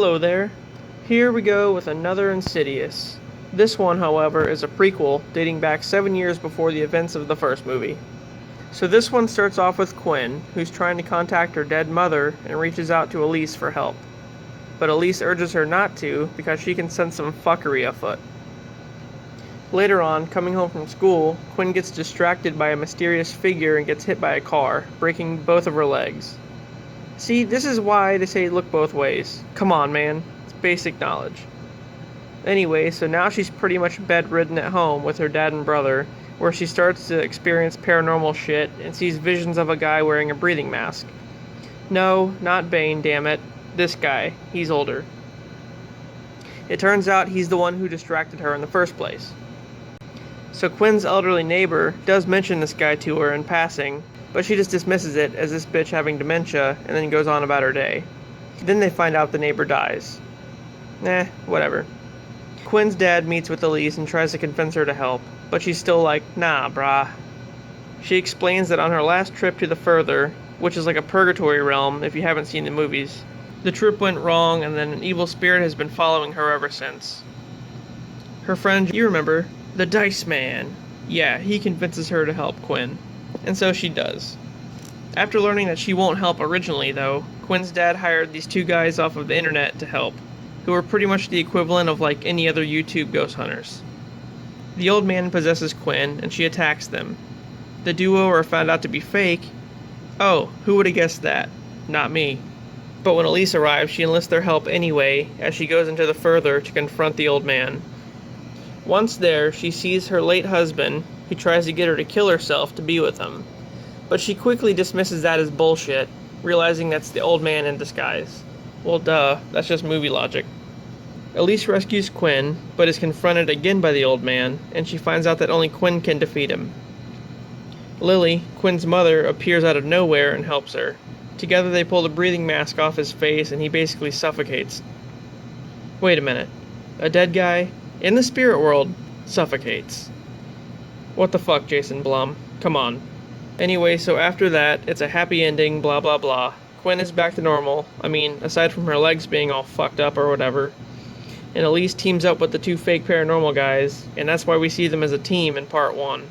Hello there. Here we go with another Insidious. This one, however, is a prequel dating back 7 years before the events of the first movie. So this one starts off with Quinn, who's trying to contact her dead mother and reaches out to Elise for help. But Elise urges her not to because she can sense some fuckery afoot. Later on, coming home from school, Quinn gets distracted by a mysterious figure and gets hit by a car, breaking both of her legs. See, this is why they say look both ways. Come on, man. It's basic knowledge. Anyway, so now she's pretty much bedridden at home with her dad and brother, where she starts to experience paranormal shit and sees visions of a guy wearing a breathing mask. No, not Bane, damn it. This guy. He's older. It turns out he's the one who distracted her in the first place. So Quinn's elderly neighbor does mention this guy to her in passing, but she just dismisses it as this bitch having dementia and then goes on about her day. Then they find out the neighbor dies. Whatever. Quinn's dad meets with Elise and tries to convince her to help, but she's still like, nah, brah. She explains that on her last trip to the Further, which is like a purgatory realm if you haven't seen the movies, the trip went wrong and then an evil spirit has been following her ever since. Her friend, you remember, the Dice Man. Yeah, he convinces her to help Quinn. And so she does. After learning that she won't help originally, though, Quinn's dad hired these two guys off of the internet to help, who are pretty much the equivalent of like any other YouTube ghost hunters. The old man possesses Quinn, and she attacks them. The duo are found out to be fake. Oh, who would have guessed that? Not me. But when Elise arrives, she enlists their help anyway, as she goes into the Further to confront the old man. Once there, she sees her late husband, who tries to get her to kill herself to be with him. But she quickly dismisses that as bullshit, realizing that's the old man in disguise. Well, duh, that's just movie logic. Elise rescues Quinn, but is confronted again by the old man, and she finds out that only Quinn can defeat him. Lily, Quinn's mother, appears out of nowhere and helps her. Together they pull the breathing mask off his face and he basically suffocates. Wait a minute. A dead guy, in the spirit world, suffocates. What the fuck, Jason Blum? Come on. Anyway, so after that, it's a happy ending, blah blah blah. Quinn is back to normal. I mean, aside from her legs being all fucked up or whatever. And Elise teams up with the two fake paranormal guys, and that's why we see them as a team in part 1.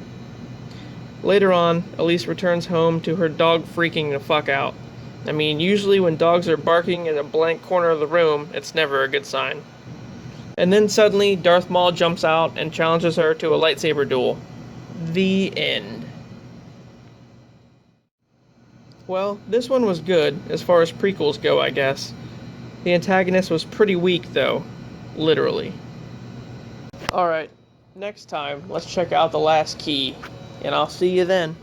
Later on, Elise returns home to her dog freaking the fuck out. I mean, usually when dogs are barking in a blank corner of the room, it's never a good sign. And then suddenly, Darth Maul jumps out and challenges her to a lightsaber duel. The end. Well, this one was good, as far as prequels go, I guess. The antagonist was pretty weak, though. Literally. Alright, next time, let's check out The Last Key, and I'll see you then.